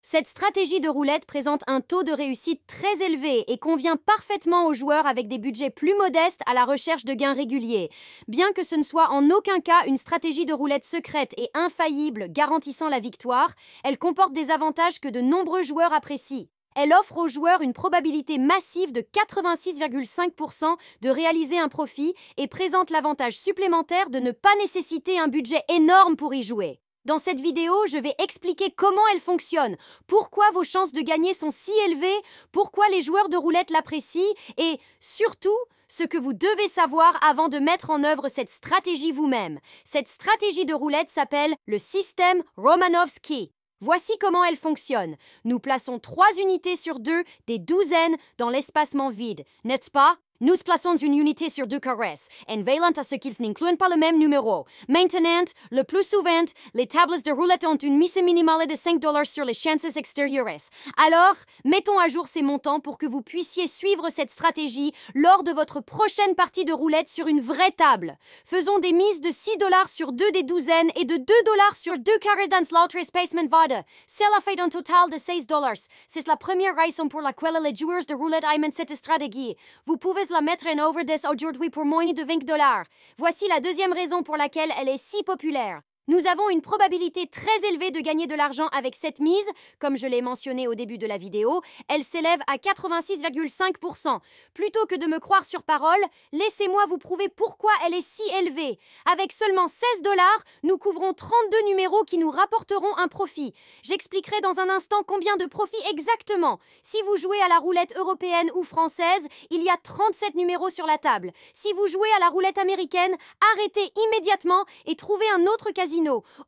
Cette stratégie de roulette présente un taux de réussite très élevé et convient parfaitement aux joueurs avec des budgets plus modestes à la recherche de gains réguliers. Bien que ce ne soit en aucun cas une stratégie de roulette secrète et infaillible garantissant la victoire, elle comporte des avantages que de nombreux joueurs apprécient. Elle offre aux joueurs une probabilité massive de 86,5% de réaliser un profit et présente l'avantage supplémentaire de ne pas nécessiter un budget énorme pour y jouer. Dans cette vidéo, je vais expliquer comment elle fonctionne, pourquoi vos chances de gagner sont si élevées, pourquoi les joueurs de roulette l'apprécient et, surtout, ce que vous devez savoir avant de mettre en œuvre cette stratégie vous-même. Cette stratégie de roulette s'appelle le système Romanovski. Voici comment elle fonctionne. Nous plaçons 3 unités sur 2 des douzaines dans l'espacement vide, n'est-ce pas? Nous plaçons une unité sur 2 caresses, en veillant à ce qu'ils n'incluent pas le même numéro. Maintenant, le plus souvent, les tables de roulette ont une mise minimale de 5 $ sur les chances extérieures. Alors, mettons à jour ces montants pour que vous puissiez suivre cette stratégie lors de votre prochaine partie de roulette sur une vraie table. Faisons des mises de 6 $ sur 2 des douzaines et de 2 $ sur 2 caresses dans l'autre espacement vide. Cela fait un total de 16 $. C'est la première raison pour laquelle les joueurs de roulette aiment cette stratégie. Vous pouvez la mettre en overdose aujourd'hui pour moins de 20 $. Voici la deuxième raison pour laquelle elle est si populaire. Nous avons une probabilité très élevée de gagner de l'argent avec cette mise. Comme je l'ai mentionné au début de la vidéo, elle s'élève à 86,5%. Plutôt que de me croire sur parole, laissez-moi vous prouver pourquoi elle est si élevée. Avec seulement 16 $, nous couvrons 32 numéros qui nous rapporteront un profit. J'expliquerai dans un instant combien de profit exactement. Si vous jouez à la roulette européenne ou française, il y a 37 numéros sur la table. Si vous jouez à la roulette américaine, arrêtez immédiatement et trouvez un autre casino.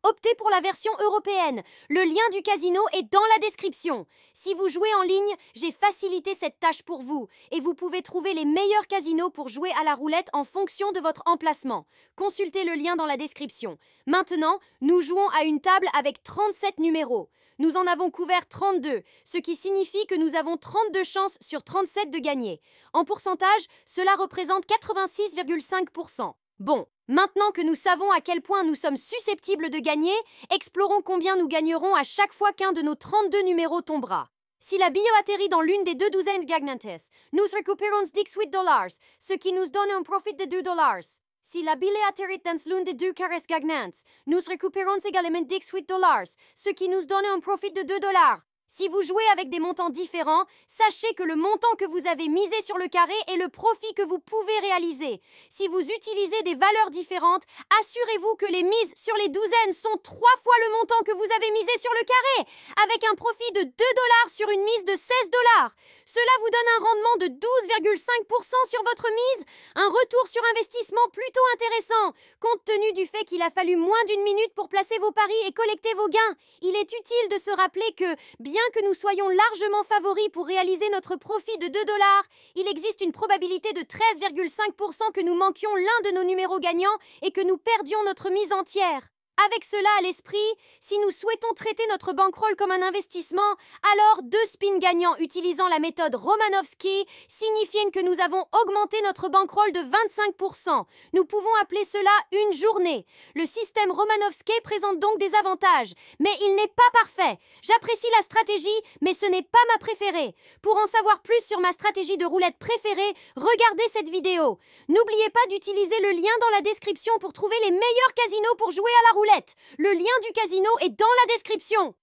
Optez pour la version européenne. Le lien du casino est dans la description. Si vous jouez en ligne, j'ai facilité cette tâche pour vous et vous pouvez trouver les meilleurs casinos pour jouer à la roulette en fonction de votre emplacement. Consultez le lien dans la description. Maintenant, nous jouons à une table avec 37 numéros. Nous en avons couvert 32, ce qui signifie que nous avons 32 chances sur 37 de gagner. En pourcentage, cela représente 86,5%. Bon, maintenant que nous savons à quel point nous sommes susceptibles de gagner, explorons combien nous gagnerons à chaque fois qu'un de nos 32 numéros tombera. Si la bille atterrit dans l'une des deux douzaines gagnantes, nous récupérons 18 $, ce qui nous donne un profit de 2 $. Si la bille atterrit dans l'une des deux caresses gagnantes, nous récupérons également 18 $, ce qui nous donne un profit de 2 $. Si vous jouez avec des montants différents, sachez que le montant que vous avez misé sur le carré est le profit que vous pouvez réaliser. Si vous utilisez des valeurs différentes, assurez-vous que les mises sur les douzaines sont 3 fois le montant que vous avez misé sur le carré, avec un profit de 2 $ sur une mise de 16 $. Cela vous donne un rendement de 12,5% sur votre mise, un retour sur investissement plutôt intéressant, compte tenu du fait qu'il a fallu moins d'une minute pour placer vos paris et collecter vos gains. Il est utile de se rappeler que, bien que nous soyons largement favoris pour réaliser notre profit de 2 $, il existe une probabilité de 13,5% que nous manquions l'un de nos numéros gagnants et que nous perdions notre mise entière. Avec cela à l'esprit, si nous souhaitons traiter notre bankroll comme un investissement, alors 2 spins gagnants utilisant la méthode Romanovski signifient que nous avons augmenté notre bankroll de 25%. Nous pouvons appeler cela une journée. Le système Romanovski présente donc des avantages, mais il n'est pas parfait. J'apprécie la stratégie, mais ce n'est pas ma préférée. Pour en savoir plus sur ma stratégie de roulette préférée, regardez cette vidéo. N'oubliez pas d'utiliser le lien dans la description pour trouver les meilleurs casinos pour jouer à la roulette. Le lien du casino est dans la description.